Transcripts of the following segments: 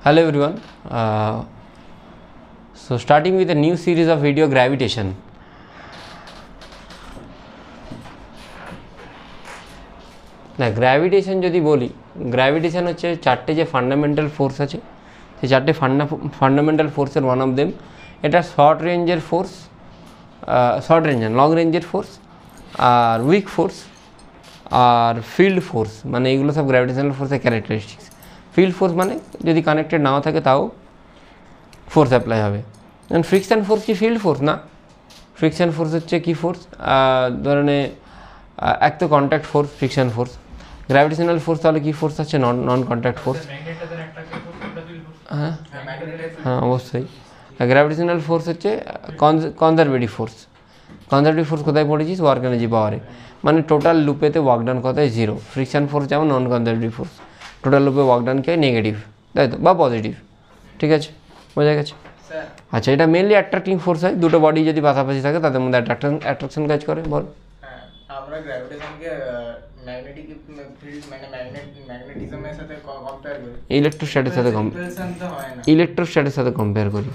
Hello everyone. So starting with a new series of video gravitation. না gravitation যদি বলি, gravitation হচ্ছে চারটে যে ফান্ডামেন্টাল ফোর্স আছে, সেই চারটে ফান্ডামেন্টাল ফোর্সের ওয়ান অফ দেম। এটা শর্ট রেঞ্জের ফোর্স, শর্ট রেঞ্জের লং রেঞ্জের ফোর্স, আর উইক ফোর্স, আর ফিল্ড ফোর্স। মানে এইগুলো সব গ্র্যাভিটেশনাল ফোর্সের ক্যারেক্টারিস্টিক্স। ফিল্ড ফোর্স মানে যদি কানেক্টেড নাও থাকে তাও ফোর্স অ্যাপ্লাই হবে। ফ্রিকশান ফোর্স কি ফিল্ড ফোর্স? না, ফ্রিকশান ফোর্স হচ্ছে কি ফোর্স, ধরনে এক তো contact force, friction force. Gravitational force তাহলে কী ফোর্স আছে? নন কন্ট্যাক্ট ফোর্স। হ্যাঁ হ্যাঁ অবশ্যই। গ্র্যাভিটেশনাল ফোর্স হচ্ছে কনজারভেটিভ ফোর্স। কনজারভেটিভ ফোর্স কোথায় পড়েছিস? ওয়ার্ক এনার্জি পাওয়ারে। মানে টোটাল লুপেতে ওয়ার্ক ডান কোথায়? জিরো। ফ্রিকশান ফোর্স যেমন নন কনজারভেটিভ ফোর্স, টোটাল লুপে ওয়ার্ক ডান কে নেগেটিভ, তাই তো, বা পজিটিভ। ঠিক আছে, বোঝা গেছে? আচ্ছা, এটা মেনলি অ্যাট্রাক্টিং ফোর্স হয়। দুটো বডি যদি পাশাপাশি থাকে তাদের মধ্যে অ্যাট্রাকশন কাজ করে। বল। আমরা গ্র্যাভিটেশনকে ম্যাগনেটিক ফিল্ড মানে ম্যাগনেটিজমের সাথে কম্পেয়ার করি, ইলেকট্রোস্ট্যাটের সাথে ইলেকট্রোস্ট্যাটের সাথে কম্পেয়ার করি,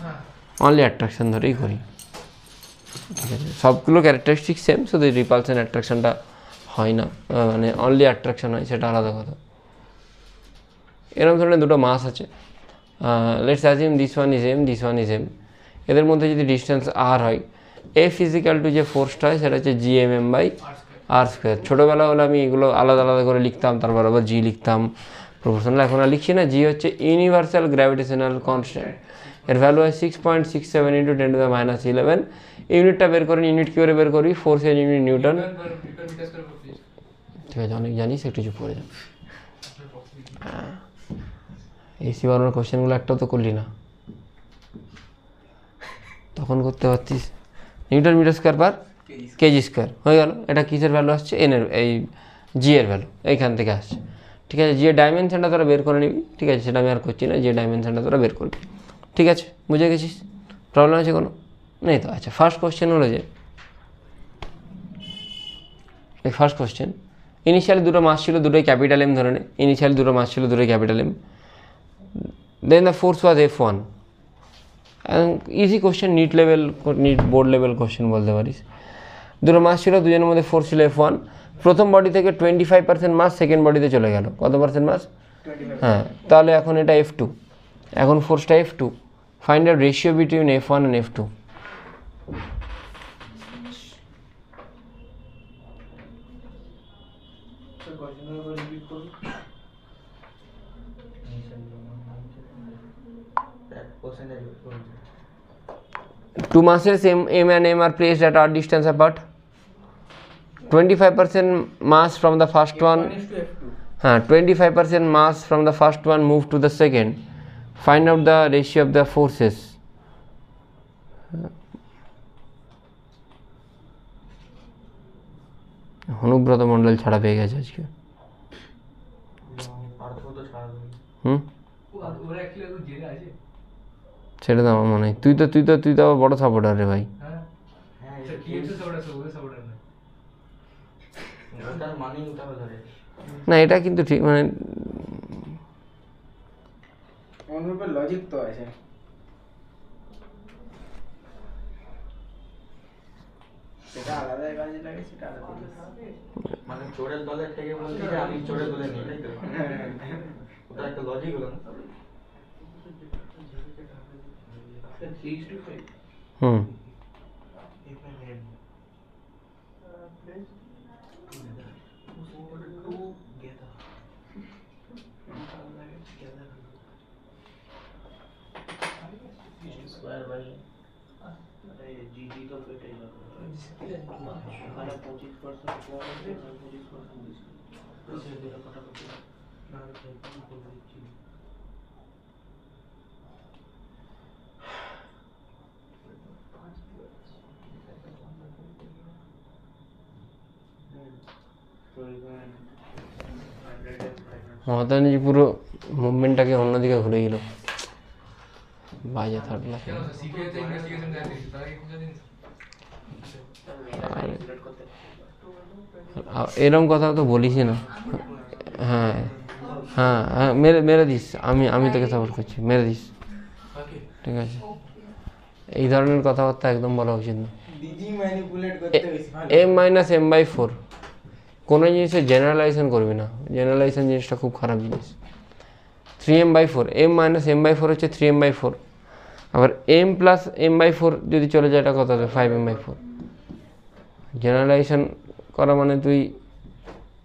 অনলি অ্যাট্রাকশন ধরেই করি। ঠিক আছে, সবগুলো ক্যারেক্টারিস্টিক সেম, শুধু রিপালশন অ্যাট্রাকশনটা হয় না, মানে অনলি অ্যাট্রাকশন হয়, সেটা আলাদা কথা। এরকম ধরনের দুটো মাস আছে। Let's assume this one is M, this one is M. এদের মধ্যে যদি ডিস্টেন্স আর হয়, এ ফিজিক্যাল টু যে ফোর্সটা হয় সেটা হচ্ছে GMM বাই আর স্কোয়ার। ছোটোবেলা হলে আমি এগুলো আলাদা আলাদা করে লিখতাম, তারপর আবার জি লিখতাম প্রফেশনাল। এখন আর লিখছি না। জি হচ্ছে ইউনিভার্সাল গ্র্যাভিটেশনাল কনস্ট্যান্ট, এর ভ্যালু হয় 6.67 × 10⁻11। ইউনিটটা বের করেন। ইউনিট কী করে বের করবি? ফোর্সের ইউনিট নিউটন। ঠিক আছে, অনেক জানিস, একটু চুপ করে যাও। এসি বানানোর কোশ্চেনগুলো একটাও তো করলি না, তখন করতে পারছিস। Newton metre square per kg square হয়ে গেল। এটা কিসের ভ্যালু আসছে? এনের, এই জি এর ভ্যালু এইখান থেকে আসছে। ঠিক আছে, জি এর ডাইমেনশনটা তোরা বের করে নিবি। ঠিক আছে, সেটা আমি আর করছি না। জি এর ডাইমেনশনটা তোরা বের করবি। ঠিক আছে, বুঝে গেছিস? প্রবলেম আছে কোনো? নেই তো। আচ্ছা, ফার্স্ট কোশ্চেন হলো যে, এই ফার্স্ট কোশ্চেন, ইনিশিয়ালি দুটো মাস ছিল, দুটোই ক্যাপিটাল এম ধরে নে। ইনিশিয়ালি দুটো মাস ছিল, দুটোই capital M. Then the force was F1। Easy question, NEET board level question বলতে পারিস। দুটো মাস ছিল, দুজনের মধ্যে ফোর্স ছিল F1। প্রথম বডি থেকে 25% মাস সেকেন্ড বডিতে চলে গেল। কত পার্সেন্ট মাস? হ্যাঁ, তাহলে এখন এটা F2, এখন ফোর্সটা F2। Find out ratio between F1 and F2। Two masses M and M are placed at odd distance apart. 25% mass from the first one. 25% mass from the first one move to the second. Find out the ratio of the forces. Anubrata Mondal ছাড়া পেয়ে গেছে আজকে। সেটা তো আমার মনে হয়। তুই তো আবার বড় সাপোর্টার রে ভাই। না, এটা কিন্তু ঠিক, মানে অনুরূপের লজিক তো আছে। সেটা আলাদা কাজে লাগে, সেটা আলাদা। মানে চোরের দলের থেকে বলছি যে আমি চোরের দলে নেই, তাই তো? ওটা একটা লজিক হলো না। হুম মহাতারাজি পুরো মুভমেন্টটাকে অন্যদিকে ঘুরে গেল। বাজে থাকলো। এরকম কথা তো বলিস না। হ্যাঁ, হ্যাঁ হ্যাঁ মেরে মেরে দিস, আমি তোকে সাপোর্ট করছি, মেরে দিস, ঠিক আছে। এই ধরনের কথাবার্তা একদম বলা উচিত না। M minus M by four, কোনো জিনিসের জেনারেলাইজেশন করবি না, জেনারেলাইজেশন জিনিসটা খুব খারাপ জিনিস। 3m/4, M minus M by four হচ্ছে 3m/4, আবার M plus M by four যদি চলে যায় এটা কত হবে 5m/4। জেনারেলাইজেশন করা মানে তুই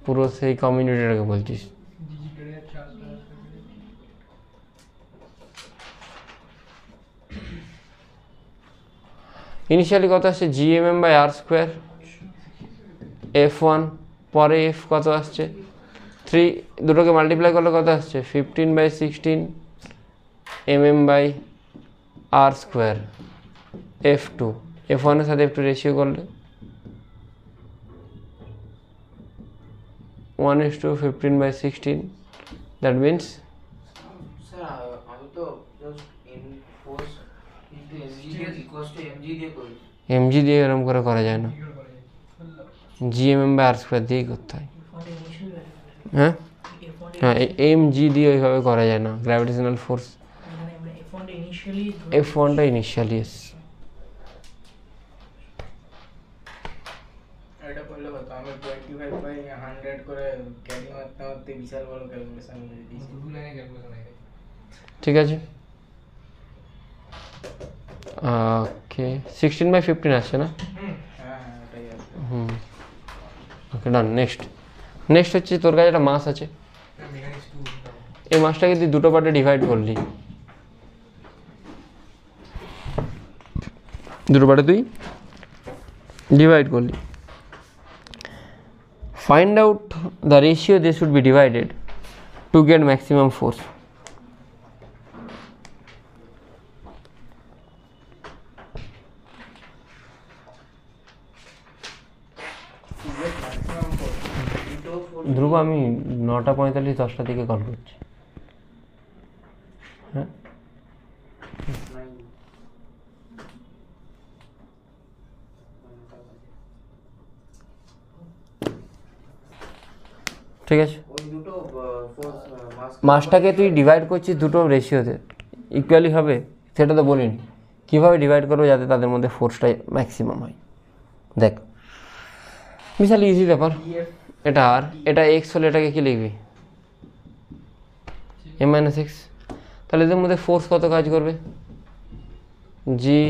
পুরো সেই কমিউনিটিটাকে বলছিস। ইনিশিয়ালি কত আসছে gmm/r², f1, পরে f কত আসছে 3, দুটোকে মাল্টিপ্লাই করলে কত আসছে 15/16 mm/r², f2, f1 এর সাথে f2 রেশিও করলে 1:15/16, দ্যাট মিনস স্যার আমি তো just M force into mg equals to mg দিয়ে করি। mg দিয়ে এরকম করে করা যায় না, gmm/r² দিয়েই করতে হয়। হ্যাঁ হ্যাঁ mg দিয়ে ওইভাবে করা যায় না, গ্র্যাভিটেশনাল ফোর্স f1টা ইনিশিয়ালি এস। এটা করলে কত? আমি 25/100 করে ক্যারি মারতে মারতে বিশাল বড় ক্যালকুলেশন করে দিয়েছি। ঠিক আছে, ওকে 16/15 আসছে না? হ্যাঁ হ্যাঁ ওটাই আছে। ওকে ডান। নেক্সট হচ্ছে তোর কাছে একটা মাস আছে, এই মাসটাকে তুই দুটো পার্টে ডিভাইড করলি, দুটো পার্টে তুই ডিভাইড করলি। Find out the ratio they should be divided to get maximum force. Dhruba আমি 9:45 10টার দিকে কল করছি। হ্যাঁ ঠিক আছে, ওই দুটো ফোর্স মাসটাকে তুই ডিভাইড করছিস দুটো রেশিওতে, ইকুয়ালি হবে সেটা তো বলিনি, কীভাবে ডিভাইড করবো যাতে তাদের মধ্যে ফোর্সটা ম্যাক্সিমাম হয়। দেখ বিশাল ইজি ব্যাপার, এটা আর এটা এক্স হলে এটাকে কী লিখবি m-x, তাহলে এদের মধ্যে ফোর্স কত কাজ করবে, জি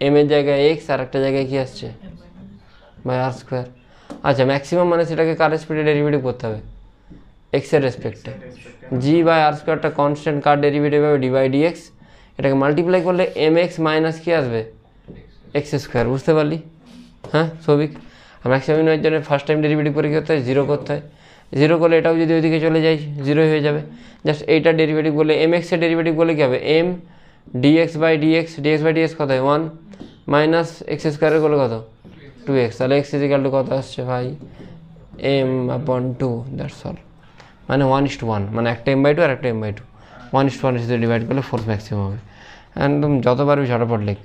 এম এর জায়গায় এক্স আর একটা জায়গায় কী আসছে r²। আচ্ছা ম্যাক্সিমাম মানে সেটাকে কার স্পিডে ডেরিভেটিভ করতে হবে, এক্সের রেসপেক্টে, g/r²টা কনস্ট্যান্ট, কার ডেরিভেটিভ হবে d/dx, এটাকে মাল্টিপ্লাই করলে mx মাইনাস কী আসবে x², বুঝতে পারলি? হ্যাঁ সৌভিক, আর ম্যাক্সিমাম নেওয়ার জন্য ফার্স্ট টাইম ডেরিভেটিভ করে কী করতে হয়, 0 করতে হয়, 0 করলে এটাও যদি ওইদিকে চলে যায় 0 হয়ে যাবে। জাস্ট এইটার ডেরিভেটিভ বললে mx এর ডেরিভেটিভ বললে কী হবে m dx/dx, dx/dx কত হয় 1 মাইনাস x² করলে কত 2x, তাহলে x = কত আসছে ভাই m/2, দ্যাটস অল। মানে 1:1, মানে একটা m/2 আর একটা m/2, 1:1 হিসেবে ডিভাইড করলে ফোর্স ম্যাক্সিমাম হবে। একদম যত পারবি ঝটপট লিখ।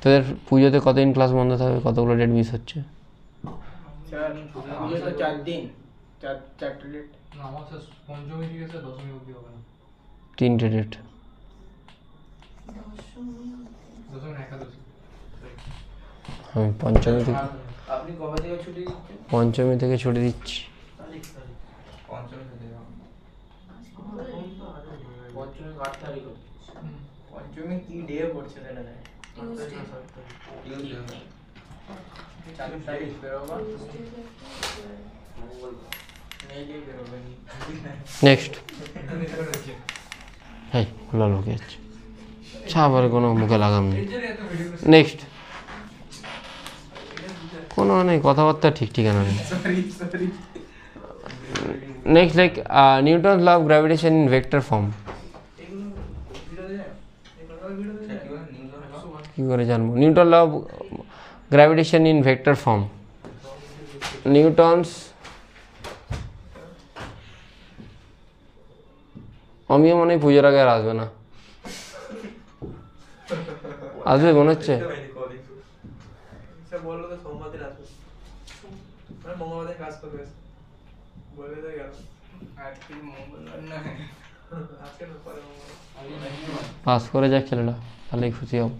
তোদের পুজোতে কতদিন ক্লাস বন্ধ থাকবে, কতগুলো ডেট মিস হচ্ছে? স্যার পুজো তো 4 দিন, 4টা ডেট। না আমার স্যার পঞ্চমী ঠিক আছে, দশমী অবধি হবে না। 3টে ডেট, দশমী না একাদশী। আমি পঞ্চমী থেকে আপনি কবে থেকে ছুটি দিচ্ছেন? পঞ্চমী থেকে ছুটি দিচ্ছি। পঞ্চমী থেকে পঞ্চমী 8 তারিখ হচ্ছে। পঞ্চমী কি ডে পড়ছে সেটা দেখ। 4 তারিখ বেরোবা, নেই বেরোবে নি। নেক্সট হ্যাঁ খোলা লোকে যাচ্ছে, আবার কোনো মুখে লাগাম নেই। নেক্সট কোনো নেই, কথাবার্তা ঠিক ঠিকানা নেই। Sorry next like Newton's law of gravitation in vector form. কী করে জানবো Newton law of gravitation in vector form? Newton's অমিও মনে হয় পুজোর আগে আর আসবে না, আসবে মনে হচ্ছে। সে বললো তো সোমবার দিন আসবে, মানে মঙ্গলবার দিন কাজ করবে, বলে তো গেল। আজকে মঙ্গলবার না, আজকে না, পরে মঙ্গলবার। পাস করে যাক ছেলেটা, তাহলেই খুশি হব।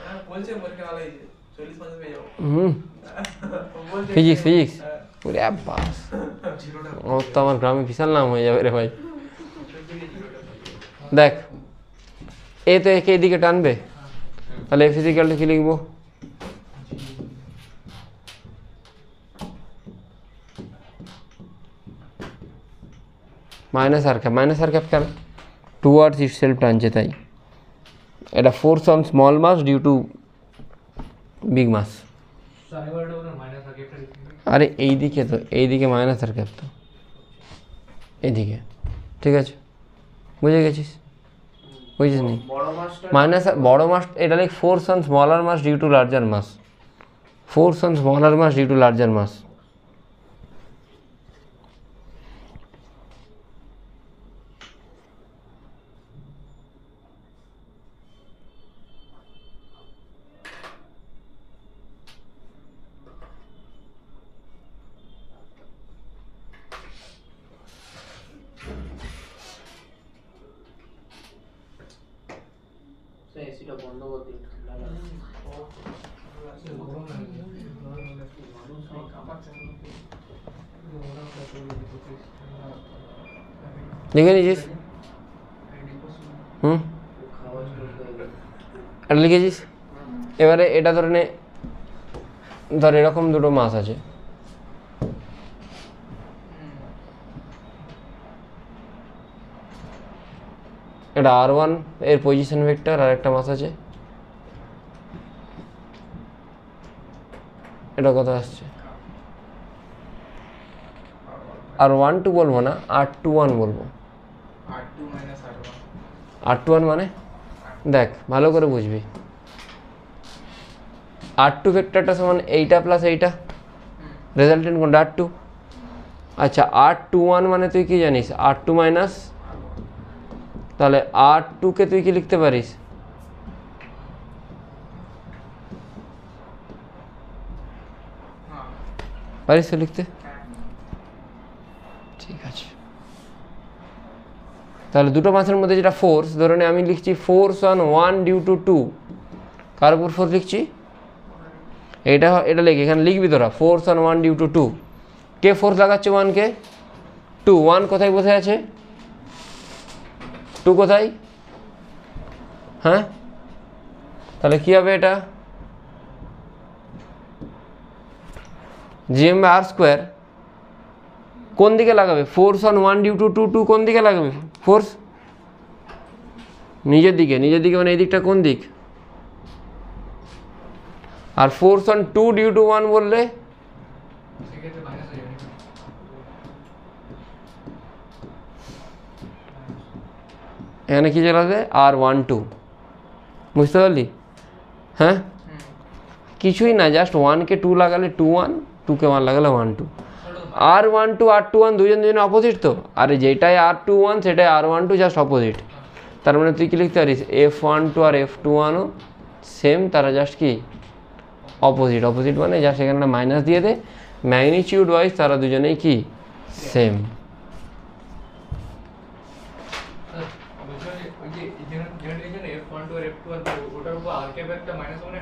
হ্যাঁ, বলছে পরীক্ষা ভালো হয়েছে, 40-50 পেয়ে যাবো। হুম, বলছে, ফিজিক্স হ্যাঁ। ওরে বাস, ওর তো আমার গ্রামে বিশাল নাম হয়ে যাবে রে ভাই। দেখ, এ তো একে এদিকে টানবে, তাহলে এ ফিজিক্যালটা কি লিখবো? মাইনাস আর ক্যাপ কেন? টুয়ার্ডস ইট সেলফ টানছে, তাই এটা force on small mass due to big mass. আরে এইদিকে মাইনাস আর ক্যাপ তো এইদিকে, ঠিক আছে, বুঝে গেছিস? বুঝিস নি? বড় মাছটা মাইনাস বড় মাস এটা like force on smaller mass due to larger mass, force on smaller mass due to larger mass. এসিটা বন্ধ করে দিন, ঠান্ডা লাগছে। লিখে নিয়েছিস? হুম, খাওয়া শুরু হয়ে গেল। এটা লিখেছিস? এবারে এটা ধরে নে, ধর এরকম দুটো মাস আছে, এটা R1 এর পজিশন ভেক্টর, আর একটা মাস আছে, এটা কত আসছে? R12 বলবো না, R21 বলবো। R2 minus R1, R21 মানে দেখ ভালো করে বুঝবি, R2 ভেক্টরটা সমান এইটা প্লাস এইটা, রেজাল্টেন্ট কোনটা? R2। আচ্ছা, R21 মানে তুই কি জানিস? R2 মাইনাস, তাহলে R2কে তুই কি লিখতে পারিস? পারিস তো লিখতে? ঠিক আছে, তাহলে দুটো মাসের মধ্যে যেটা ফোর্স, ধরে নে আমি লিখছি ফোর্স অন 1 ডিউ টু 2, কার উপর ফোর্স লিখছি? এটা লিখ, এখানে লিখবি তোরা ফোর্স অন 1 ডিউ টু 2। কে ফোর্স লাগাচ্ছে 1কে? 2। 1 কোথায় বসে আছে? 2 কোথায়? হ্যাঁ, তাহলে কি হবে এটা? gm/r²। কোন দিকে লাগাবে? ফোর্স অন 1 ডিউ টু 2, 2 কোন দিকে লাগাবে ফোর্স? নিজের দিকে মানে এই দিকটা কোন দিক? আর ফোর্স অন 2 ডিউ টু 1 বললে সেক্ষেত্রে মাইনাস হয়ে যাবে। এখানে কি চলে আসবে? R12, বুঝতে পারলি? হ্যাঁ, কিছুই না, জাস্ট 1কে 2 লাগালে 2 1, 2কে 1 লাগালে 1 2। R12 R21 দুজন অপোজিট তো, আর যেটাই R21 সেটাই R12 জাস্ট অপোজিট। তার মানে তুই কি লিখতে পারিস? F12 আর F21ও সেম, তারা জাস্ট কি অপোজিট মানে জাস্ট এখানে মাইনাস দিয়ে দে, ম্যাগনিটিউড ওয়াইজ তারা দুজনেই কি সেম। ওই যে জেনারেশন F12 আর F21, ওটার উপর আর ক্যাপ একটা মাইনাস মানে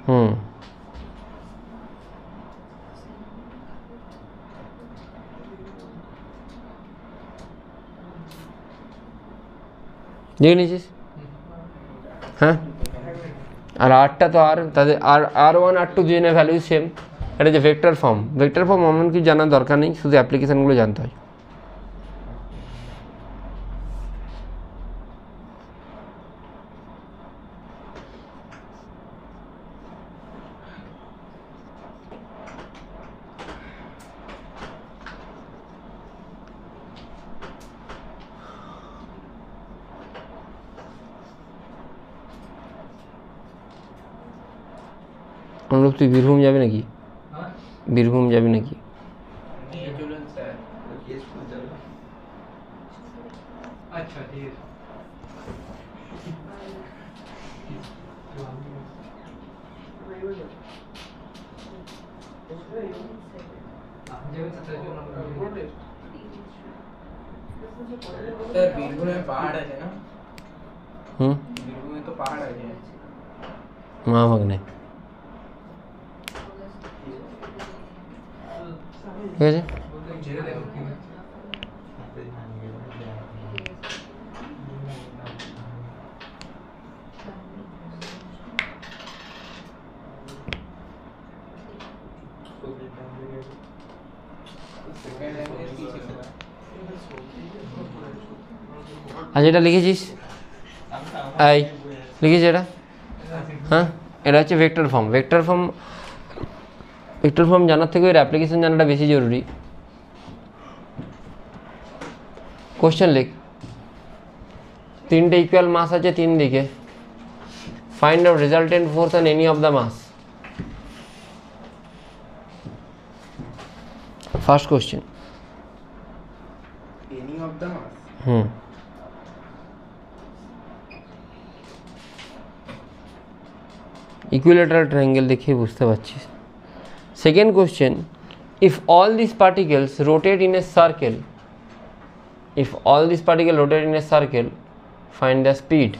হুম, দেখে নিয়েছিস? হ্যাঁ, আর আরটা তো আর তাদের R1 R2 দুজনের ভ্যালু সেম। এটা যে ভেক্টর ফর্ম এমন কিছু জানার দরকার নেই, শুধু অ্যাপ্লিকেশানগুলো জানতে হয়। অনুরূপ তুই বীরভূম যাবি নাকি? হ্যাঁ, বীরভূম যাবি নাকি? নিয়ে চলুন স্যার। কেস খুলে যাবে। আচ্ছা ঠিক আছে। স্যার বীরভূমে পাহাড় আছে না? হুম বীরভূমে তো পাহাড় আছে। মহামগ্নে ঠিক আছে। সেকেন্ড ল্যাঙ্গুয়েজ কি ছিল? আচ্ছা এটা লিখেছিস এই লিখেছি এটা হ্যাঁ এটা হচ্ছে ভেক্টর ফর্ম। ভেক্টর ফর্ম জানার থেকে এর অ্যাপ্লিকেশন জানাটা বেশি জরুরি। কোশ্চেন লিখ, 3টে ইকুয়াল মাস আছে 3 দিকে, find out resultant force on any of the mass. First question. Any of the mass. Hmm equilateral triangle দেখে বুঝতে পারছিস। Second question, if all this particles rotate in a circle, find the speed.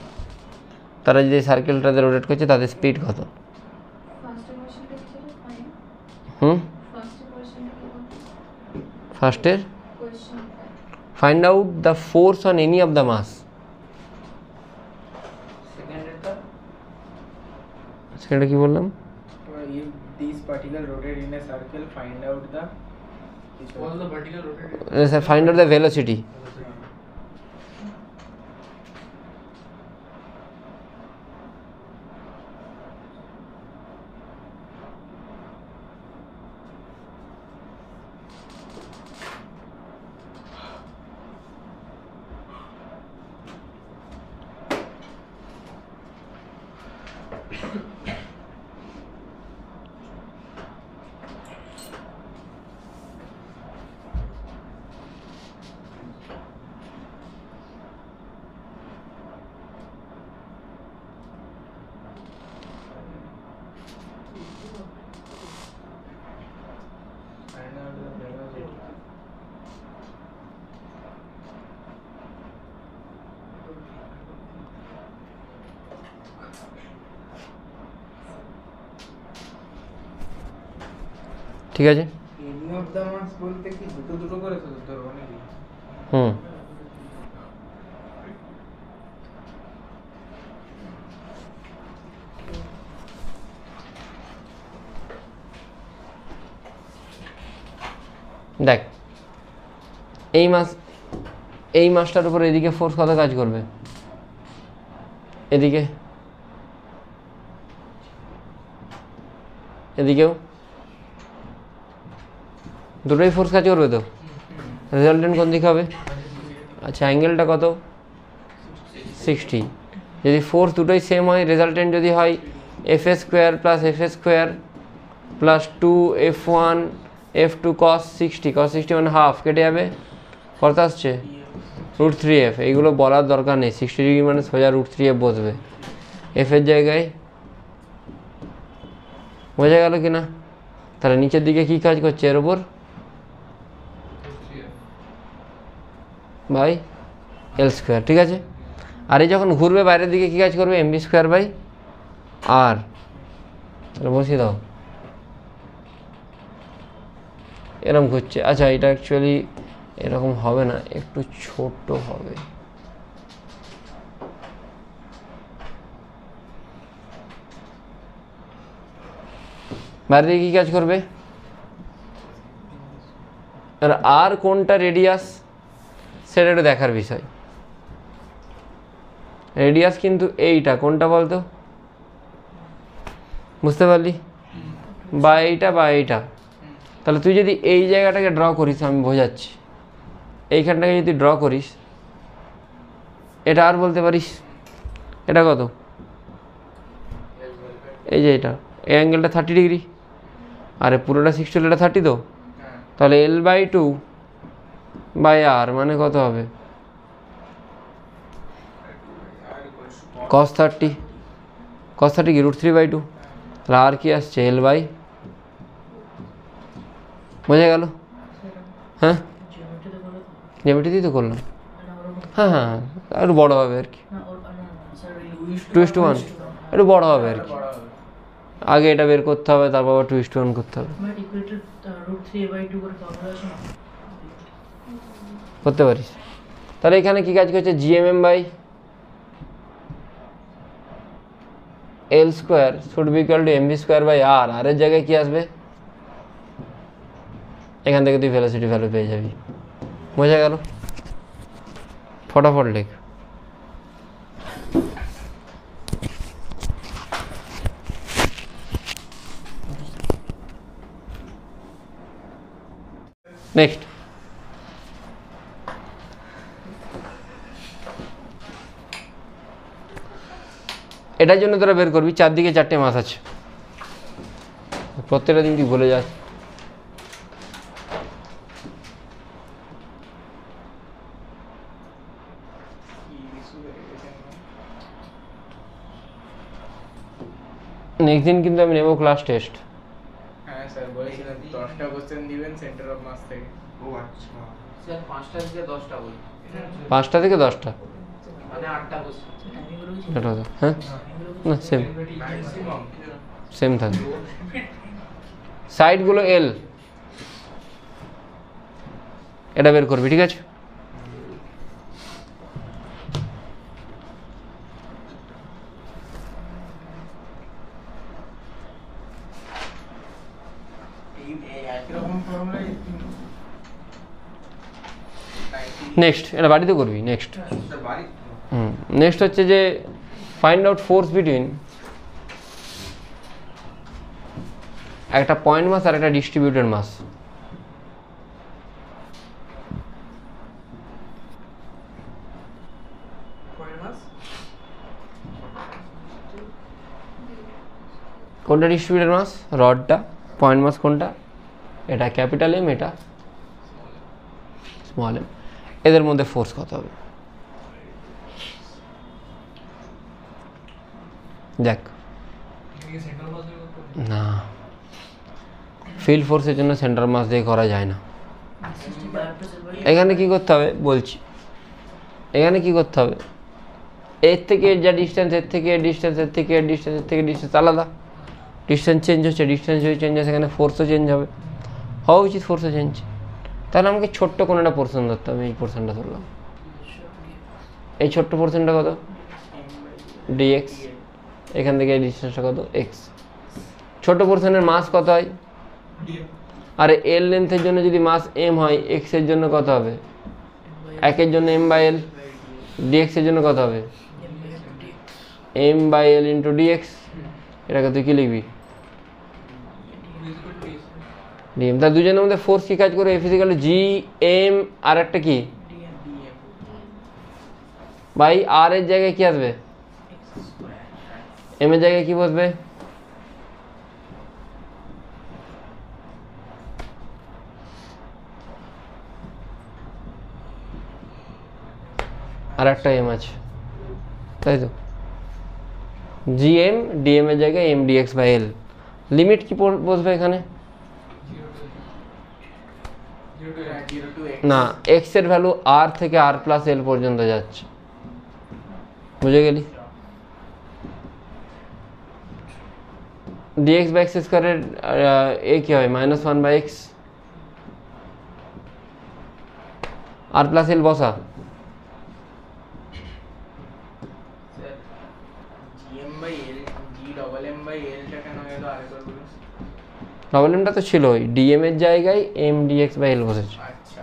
তারা যে সার্কেলটাতে rotate করছে তাদের speed কত? Hmm ফার্স্টের find out the force on any of the mass. সেটা কি বললাম? If these particle rotate in a circle, find out the All the vertical rotated. Find out the velocity. find out the velocity. ঠিক আছে। Any of the mass বলতে কি দুটো দুটো করে ধরবো নাকি? হুম দেখ এই মাসটার উপর এদিকে ফোর্স কত কাজ করবে? এদিকেও দুটোই ফোর্স কাজ করবে তো, রেজাল্টেন্ট কোন দিকে হবে? আচ্ছা অ্যাঙ্গেলটা কত? 60। যদি ফোর্স দুটোই সেম হয়, রেজাল্টেন্ট যদি হয় FA² + FA² + 2F1 F2 cos 60 মানে হাফ কেটে যাবে, কত আসছে? √3F। এইগুলো বলার দরকার নেই, 60 ডিগ্রি মানে সোজা √3F বসবে এফের জায়গায়। বোঝা গেল কি না? তাহলে নিচের দিকে কি কাজ করছে এর ওপর? By L²। ঠিক আছে। আর এই যখন ঘুরবে বাইরের দিকে কি কাজ করবে? mv² r। তাহলে বসিয়ে দাও, এরকম ঘুরছে। আচ্ছা এটা অ্যাকচুয়ালি এরকম হবে না, একটু ছোট হবে। বাইরে দিকে কী কাজ করবে? আর কোনটা রেডিয়াস সেটা একটু দেখার বিষয়। রেডিয়াস কিন্তু এইটা, কোনটা বলতো? বুঝতে পারলি? বা এইটা। তাহলে তুই যদি এই জায়গাটাকে ড্র করিস, আমি বোঝাচ্ছি, এইখানটাকে যদি ড্র করিস, এটা আর বলতে পারিস এটা কত? এই যে এটা, এই অ্যাঙ্গেলটা 30 ডিগ্রি, আরে পুরোটা 60 হলে এটা 30 তো, তাহলে L/2 r মানে কত হবে? cos 30 কি √3/2? তাহলে আর কি আসছে এল বাই, বোঝা গেল? হ্যাঁ জ্যামিতিতেই তো করলাম। হ্যাঁ হ্যাঁ একটু বড়ো হবে আর কি, 2:1 একটু বড়ো হবে আর কি। আগে এটা বের করতে হবে, তারপর আবার 2:1 করতে হবে। করতে পারিস। তাহলে এখানে কি কাজ করছে, GMM by L square should be equal to MV square by R. আর এর জায়গায় কি আসবে, এখান থেকে তুই ভেলোসিটি ভ্যালু পেয়ে যাবি। বোঝা গেল? ফটাফট লেখ। নেক্সট, এটার জন্য তোরা বের করবি চারদিকে 4টে মাস আছে, প্রত্যেকটা দিন তুই বলে যাস। নেক্সট দিন কিন্তু আমি নেবো ক্লাস টেস্ট। হ্যাঁ স্যার বলেছিলেন 10টা কোশ্চেন দিবেন সেন্টার অফ মাস থেকে। ও আচ্ছা, স্যার 5টা থেকে 10টা বই, 5টা থেকে 10টা, মানে 8টা কোশ্চেন। এটা তো হ্যাঁ না সেম ম্যাক্সিমাম সেম থাকবে। সাইডগুলো এল, এটা বের করবি, ঠিক আছে? এই একই রকম ফর্মুলাই নেক্সট এটা বাড়িতে করবি। নেক্সট স্যার বাড়ি নেক্সট হচ্ছে যে ফাইন্ড আউট ফোর্স বিটুইন একটা পয়েন্ট মাস আর একটা ডিস্ট্রিবিউটেড মাস। কোনটা ডিস্ট্রিবিউটেড মাস, রডটা। পয়েন্ট মাস কোনটা, এটা ক্যাপিটাল এম, এটা স্মল এম। এদের মধ্যে ফোর্স কত হবে দেখ। না, ফিল্ড ফোর্সের জন্য সেন্টার মাস দিয়ে করা যায় না। এখানে কি করতে হবে বলছি, এখানে কি করতে হবে, এর থেকে এর যা ডিস্টেন্স, এর থেকে এর ডিস্টেন্স, এর থেকে এর ডিস্টেন্স, এর থেকে ডিস্টেন্স আলাদা। ডিস্টেন্স চেঞ্জ হচ্ছে, ডিস্টেন্স যদি চেঞ্জ হয় সেখানে ফোর্সও চেঞ্জ হবে, হওয়া উচিত ফোর্সও চেঞ্জ। তাহলে আমাকে ছোট্ট কোনো একটা পোর্শন ধরতে হবে। এই পোর্শনটা ধরলাম, এই ছোট্ট পোর্শনটা কত, ডিএক্স। এখান থেকে এই ডিস্টেন্সটা কত, এক্স। ছোট পোর্শনের মাস কত হয়, আর এল লেন্থের জন্য যদি মাস এম হয়, এক্স এর জন্য কত হবে, একের জন্য এম বাই এল, ডিএক্স এর জন্য কত হবে, M by L into dx. এটাকে তুই কি লিখবি, ডিএম। তার দুজনের মধ্যে ফোর্স কি কাজ করে, ফিজিক্যাল জি এম আর একটা কি ভাই, আর এর জায়গায় কি আসবে, এম এর জায়গায় কি বসবে, আর একটা এম আছে, তাই তো। জি এম, ডিএম এর জায়গায় M dx by L. Limit কি বসবে এখানে, না, এক্স এর ভ্যালু আর থেকে আর প্লাস এল পর্যন্ত যাচ্ছে, বুঝে গেলি। ডিএক্স বাই এক্স স্কোয়ারের এ কি হয়, -1 বাই এক্স, আর প্লাস এল বসা। ডবল এমটা তো ছিলই, ডিএম এর জায়গায় এম ডিএক্স বাই এল বসেছে। আচ্ছা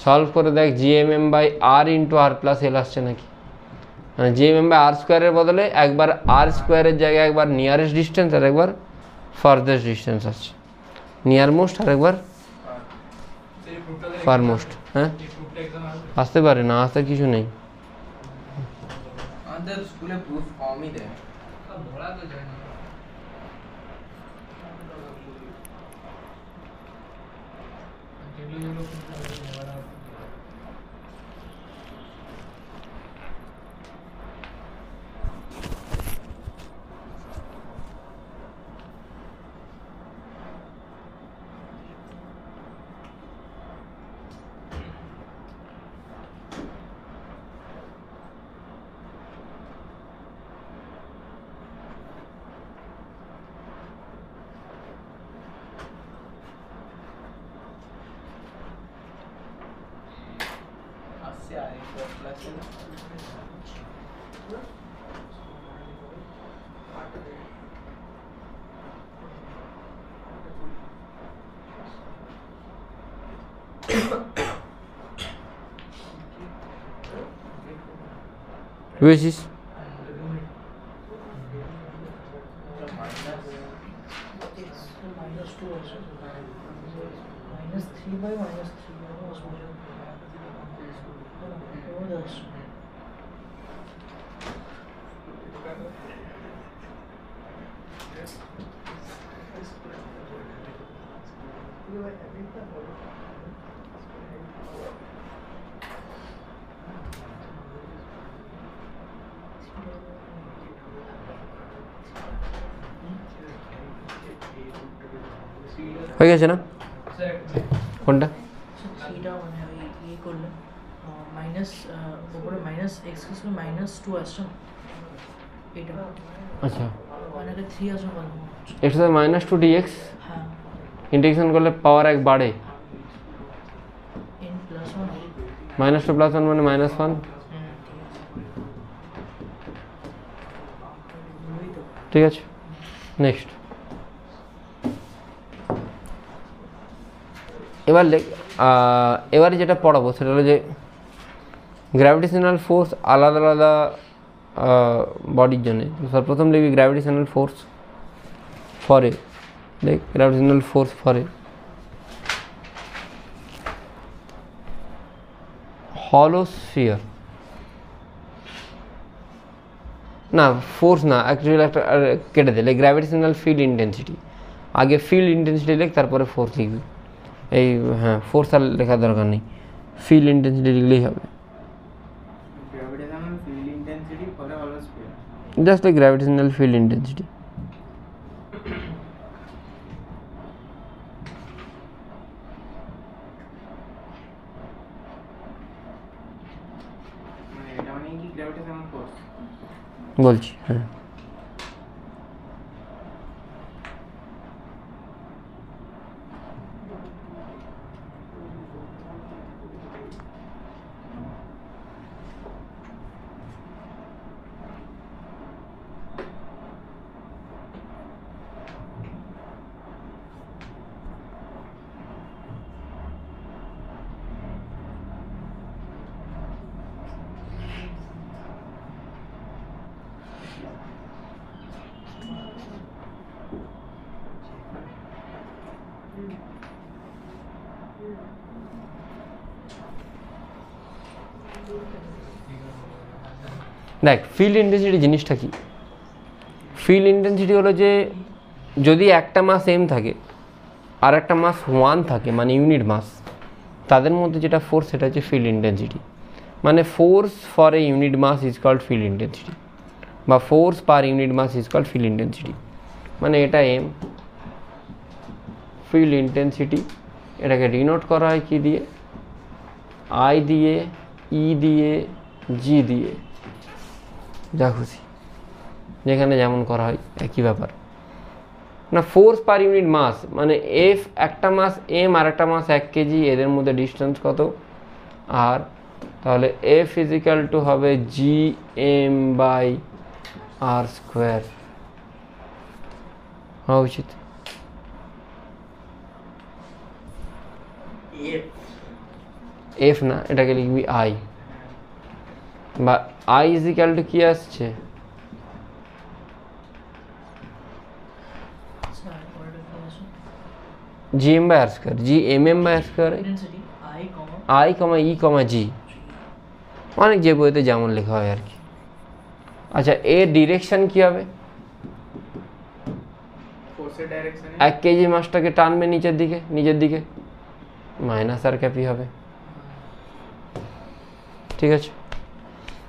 সলভ করে দেখ GMM by R into R plus L আসছে নাকি। মানে জিএমএম বাই আর স্কোয়ারের বদলে একবার আর স্কোয়ারের জায়গায় একবার নিয়ারেস্ট ডিস্টেন্স আর একবার ফার্দেস্ট ডিস্টেন্স আসছে, নিয়ার মোস্ট আর একবার ফার মোস্ট। হ্যাঁ আসতে পারে, না আসতে কিছু নেই। আমাদের স্কুলে প্রুফ কমই দেয়। से आ रही है प्लस है ना which is -2 also. -3 by -3 was more. Over this. হয়ে গেছে না কোনটা থিটা মানে ওই করলে মাইনাস উপরে মাইনাস এক্স স্কয়ার মাইনাস 2 আসছে না এটা আচ্ছা মানে 3 আসছে বলো এর সাথে -2 dx হ্যাঁ ইন্টিগ্রেশন করলে পাওয়ার 1 বাড়ে n প্লাস 1 -2 + 1 মানে -1 ঠিক আছে নেক্সট এবারে যেটা পড়াবো সেটা হলো যে গ্র্যাভিটেশনাল ফোর্স আলাদা আলাদা বডির জন্য সর্বপ্রথম লিখবি গ্র্যাভিটেশনাল ফোর্স ফর এ দেখ গ্র্যাভিটেশনাল ফোর্স ফর এ হলো স্ফিয়ার না ফোর্স না অ্যাকচুয়ালি একটা কেটে দিলে গ্র্যাভিটেশনাল ফিল্ড ইন্টেন্সিটি আগে ফিল্ড ইন্টেন্সিটি লিখ তারপরে ফোর্স লিখবি এই হ্যাঁ ফোর্স আর লেখার দরকার নেই ফিল্ড ইন্টেন্সিটি লিখলেই হবে gravitational field intensity for a হলো sphere just like gravitational field intensity মানে এটা মানে কি গ্র্যাভিটেশনাল ফোর্স বলছি হ্যাঁ দেখ ফিল্ড ইন্টেন্সিটি জিনিসটা কি ফিল্ড ইন্টেন্সিটি হলো যে যদি একটা মাস এম থাকে আর একটা মাস 1 থাকে মানে ইউনিট মাস তাদের মধ্যে যেটা ফোর্স সেটা হচ্ছে ফিল্ড ইন্টেন্সিটি মানে force for a unit mass is called field intensity বা force per unit mass is called field intensity মানে এটা এম ফিল্ড ইন্টেন্সিটি এটাকে ডিনোট করা হয় কি দিয়ে আই দিয়ে ই দিয়ে জি দিয়ে যা খুশি যেখানে যেমন করা হয় একই ব্যাপার না ফোর্স পার ইউনিট মাস মানে এফ একটা মাস এম আর একটা মাস 1 কেজি এদের মধ্যে ডিস্টেন্স কত আর তাহলে এফ ইজিক্যাল টু হবে G M by R square হওয়া উচিত এফ না এটাকে লিখবি আই বা আই ইজিক্যাল টু কি আসছে স্যার পরেরটা কি আছে G M by R square G M M by R square intensity I comma E comma G অনেক যে বইতে যেমন লেখা হয় আর কি আচ্ছা এর ডিরেকশন কি হবে ফোর্সের ডাইরেকশনে 1 কেজি মাসটাকে টানবে নিচের দিকে মাইনাস আর ক্যাপি হবে ঠিক আছে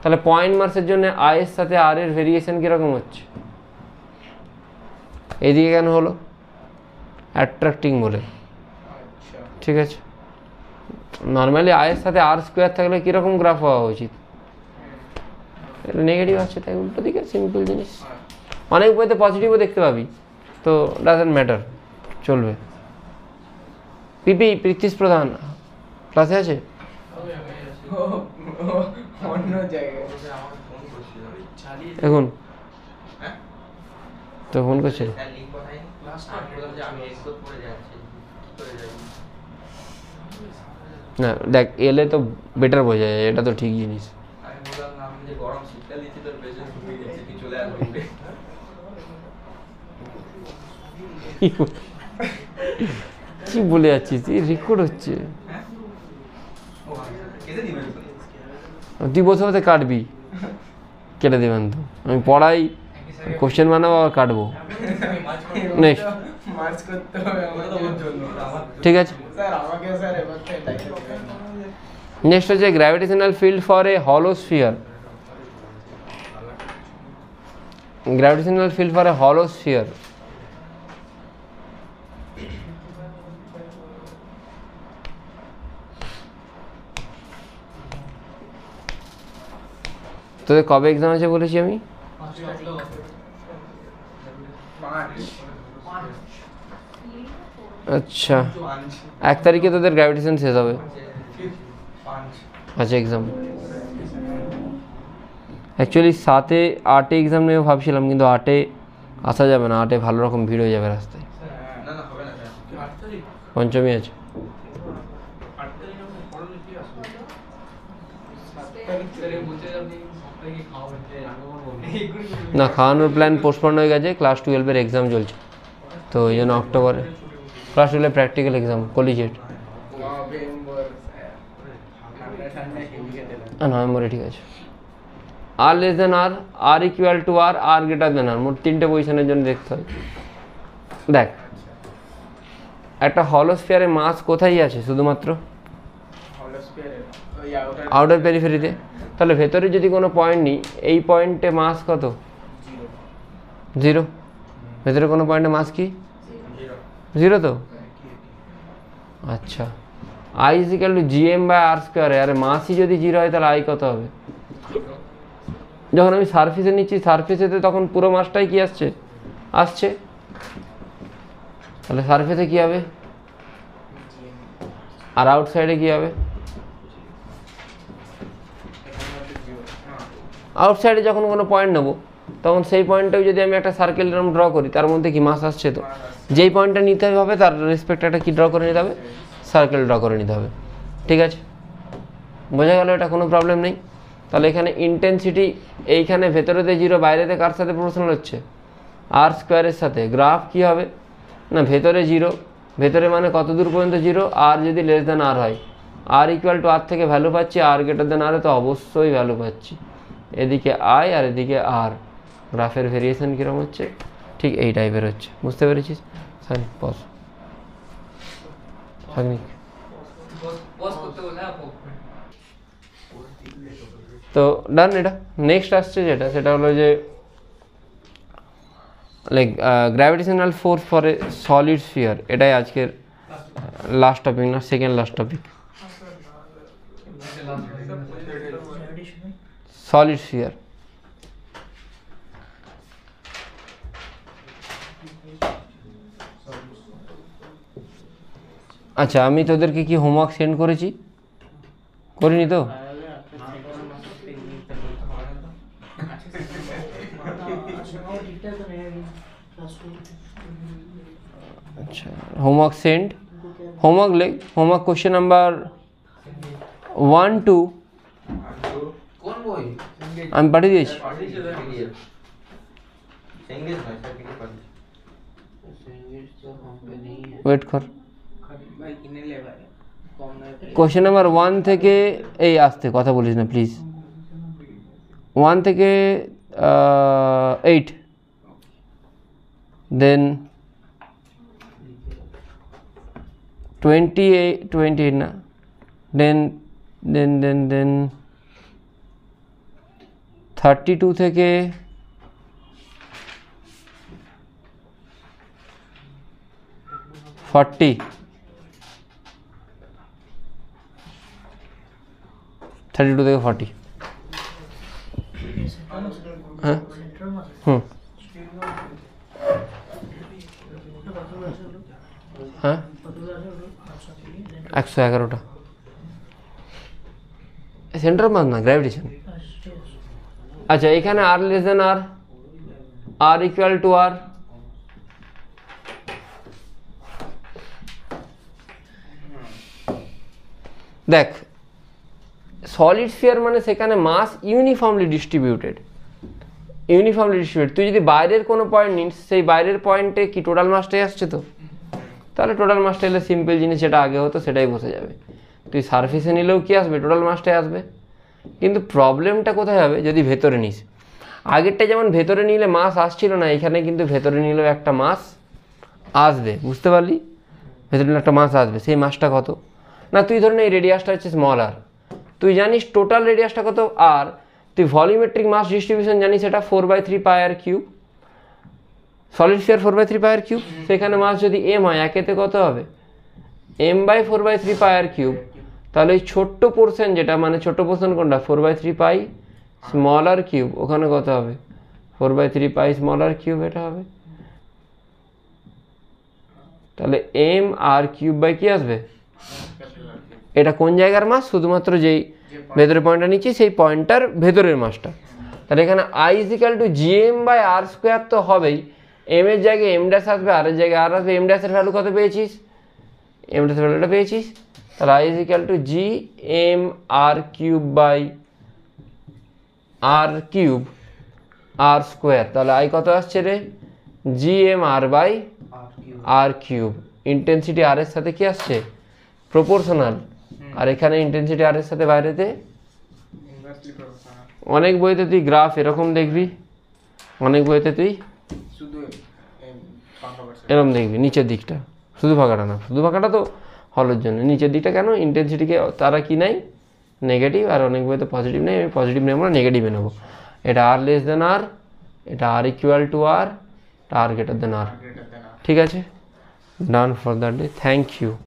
তাহলে পয়েন্ট মাসের জন্য আই এর সাথে আর এর ভেরিয়েশন কিরকম হচ্ছে এদিকে কেন হলো অ্যাট্রাক্টিং বলে আচ্ছা ঠিক আছে নর্মালি আই এর সাথে আর স্কোয়ার থাকলে কীরকম গ্রাফ হওয়া উচিত এটা নেগেটিভ আছে তাই উল্টো দিকে সিম্পল জিনিস অনেক বইতে পজিটিভও দেখতে পাবি তো ডাজন্ট ম্যাটার চলবে পিপি প্রীতিশ প্রধান ক্লাসে আছে হবে অন্য জায়গায় আমাকে ফোন করছিল এখন হ্যাঁ তো ফোন করছে স্যার লিঙ্ক পাঠায়নি আমি বললাম যে আমি এক্সপোর্ট করে যাচ্ছি কি করে যাই না দেখ এলে তো বেটার বোঝা যায়, এটা তো ঠিক জিনিস। আমি বললাম না আমি যে গরম শীতকাল দিচ্ছি তোর বেশি ঘুমিয়ে গেছি তুই চলে আসবি উঠে কি বলে যাচ্ছিস, রেকর্ড হচ্ছে, ও কেটে দিবে তুই বসে বসে কাটবি, কেটে দেবেন তো, আমি পড়াই কোশ্চেন বানাবো আর কাটবো। নেক্সট মার্চ করতে হবে ওটা তো ওর জন্য আমার ঠিক আছে। স্যার আমাকে স্যার এবার তো এটাই নেক্সট হচ্ছে গ্র্যাভিটেশনাল ফিল্ড ফর এ হলো sphere. Gravitational field for a হলো স্ফিয়ার। তোদের কবে এক্সাম আছে বলেছি আমি? আচ্ছা, 1 তারিখে তোদের গ্র্যাভিটেশন শেষ হবে। আচ্ছা এক্সাম অ্যাকচুয়ালি 7-এ 8-এ এক্সাম নেবে ভাবছিলাম, কিন্তু 8-এ আসা যাবে না, 8-এ ভালো রকম ভিড় হয়ে যাবে রাস্তায়। না না হবে না স্যার পঞ্চমী আছে। না খাওয়ানোর প্ল্যান পোস্টপন্ড হয়ে গেছে, ক্লাস 12-এর এক্সাম চলছে, তো এই জন্য অক্টোবরে ক্লাস 12-এর প্র্যাকটিক্যাল এক্সাম কলিজিয়েট। নভেম্বরে ঠিক আছে। R less than R, R equal to R, R greater than R, মোট 3টে পজিশনের জন্য দেখতে হয়। দেখ একটা হলোস্ফিয়ারের মাস কোথায় আছে? শুধুমাত্র আউটার পেরিফেরিতে। তাহলে ভেতরে যদি কোনো পয়েন্ট নিই, এই পয়েন্টে মাস কত? 0। ভেতরে কোনো পয়েন্টে মাস কি 0 তো? আচ্ছা, I is equal to GM by R স্কোয়ারে। আরে মাসই যদি 0 হয় তাহলে আই কত হবে? যখন আমি সারফেসে নিচ্ছি, সারফেসেতে তখন পুরো মাসটাই কি আসছে? আসছে। তাহলে সারফেসে কি হবে? আর আউটসাইডে কি হবে? আউটসাইডে যখন কোনো পয়েন্ট নেবো, তখন সেই পয়েন্টটাও যদি আমি একটা সার্কেল এরকম ড্র করি, তার মধ্যে কি মাস আসছে? তো যেই পয়েন্টটা নিতে হবে তার রেসপেক্ট একটা কি ড্র করে নিতে হবে? সার্কেল ড্র করে নিতে হবে। ঠিক আছে, বোঝা গেল? এটা কোনো প্রবলেম নেই। তাহলে এখানে ইন্টেন্সিটি এইখানে ভেতরেতে 0, বাইরেতে কার সাথে প্রপোর্শনাল হচ্ছে? আর স্কোয়ারের সাথে। গ্রাফ কি হবে না, ভেতরে 0, ভেতরে মানে কত দূর পর্যন্ত 0? আর যদি লেস দেন আর হয়, আর ইকুয়াল টু আর থেকে ভ্যালু পাচ্ছি, আর গ্রেটার দেন আর তো অবশ্যই ভ্যালু পাচ্ছি। এদিকে আই আর এদিকে আর, গ্রাফের ভেরিয়েশন কীরকম হচ্ছে? ঠিক এই টাইপের হচ্ছে। বুঝতে পেরেছিস? সানি পজ সানি। তো ডান। এটা নেক্সট আসছে যেটা, সেটা হলো যে like gravitational force for A solid sphere. এটাই আজকের লাস্ট টপিক, না second last topic. Solid sphere. আচ্ছা, আমি তোদেরকে কি হোমওয়ার্ক সেন্ড করেছি? করিনি তো? আচ্ছা, হোমওয়ার্ক সেন্ড। হোমওয়ার্ক লেখ, হোমওয়ার্ক কোশ্চেন নাম্বার 1, 2 কোন বই? আমি পাঠিয়ে দিয়েছি। সেঙ্গেজ নয় স্যার, পিডিএফ পাঠিয়েছি। ওয়েট কর। ভাই কিনে লে ভাই, কম নয়। কোশ্চেন নাম্বার 1 থেকে, এই আসতে কথা বলিস না প্লিজ, 1 থেকে 8, দেন 28 না, দেন 32 থেকে 40, 32 থেকে 40। হ্যাঁ, হুম, হ্যাঁ 111টা। সেন্টার অফ মাস না, গ্র্যাভিটেশন। ঠিক আছে। আচ্ছা এখানে R less than R, R equal to R, দেখ সলিড স্ফিয়ার মানে সেখানে মাস ইউনিফর্মলি ডিস্ট্রিবিউটেড, তুই যদি বাইরের কোনো পয়েন্ট নিস সেই বাইরের পয়েন্টে কি টোটাল মাসটাই আসছে, তো তাহলে টোটাল মাসটা এলে সিম্পল জিনিস যেটা আগে হতো সেটাই বসে যাবে। তুই সারফেসে নিলেও কি আসবে, টোটাল মাসটাই আসবে। কিন্তু প্রবলেমটা কোথায় হবে, যদি ভেতরে নিস। আগেরটা যেমন ভেতরে নিলে মাস আসছিল না, এখানে কিন্তু ভেতরে নিলেও একটা মাস আসবে, বুঝতে পারলি? ভেতরে নিলে একটা মাস আসবে, সেই মাসটা কত না, তুই ধরে নে এই রেডিয়াসটা হচ্ছে স্মল আর, তুই জানিস টোটাল রেডিয়াসটা কত আর, তুই ভলিউমেট্রিক মাস ডিস্ট্রিবিউশন জানিস এটা 4/3 পাই আর কিউব, সলিড স্ফিয়ার 4/3 পাই আর কিউব। সেখানে মাস যদি এম হয়, একেতে কত হবে m/4/3 পাই আর কিউব। তাহলে এই ছোট্ট পোর্শন যেটা, মানে ছোট্ট পোর্শন কোনটা, 4/3 পাই স্মল আর কিউব, ওখানে কত হবে 4/3 পাই স্মল আর কিউব, এটা হবে। তাহলে এম আর কিউব বাই কি আসবে, এটা কোন জায়গার মাস, শুধুমাত্র যেই ভেতরের পয়েন্টটা নিচ্ছি সেই পয়েন্টটার ভেতরের মাসটা। তাহলে এখানে আই ইজিক্যাল টু gm/r² তো হবেই, এম এর জায়গায় এম ড্যাশ আসবে, আর এর জায়গায় আর আসবে। এম ড্যাশের ভ্যালু কত পেয়েছিস, এম ড্যাশের ভ্যালুটা পেয়েছিস, তাহলে I is equal two gm/r³ r²। তাহলে আই কত আসছে রে, gm/r³। ইন্টেন্সিটি আর এর সাথে কি আসছে, প্রপোর্শনাল। আর এখানে ইন্টেন্সিটি আর এর সাথে বাইরেতে ইনভার্সলি প্রপোর্শনাল। অনেক বইতে তুই গ্রাফ এরকম দেখবি, অনেক বইতে তুই শুধু ফাঁকা পার্সেন্ট এরকম দেখবি, নিচের দিকটা, শুধু ফাঁকাটা না, শুধু ফাঁকাটা তো হলের জন্য, নিচের দিকটা কেন, ইন্টেন্সিটিকে তারা কি নাই, নেগেটিভ, আর অনেক বইতে পজিটিভ নেই, আমি পজিটিভ নেই, আমরা নেগেটিভে নেবো। এটা আর লেস দেন আর, এটা আর ইকুয়াল টু আর, এটা আর গ্রেটার দেন আর। Greater than R. ঠিক আছে, done for that day, thank you.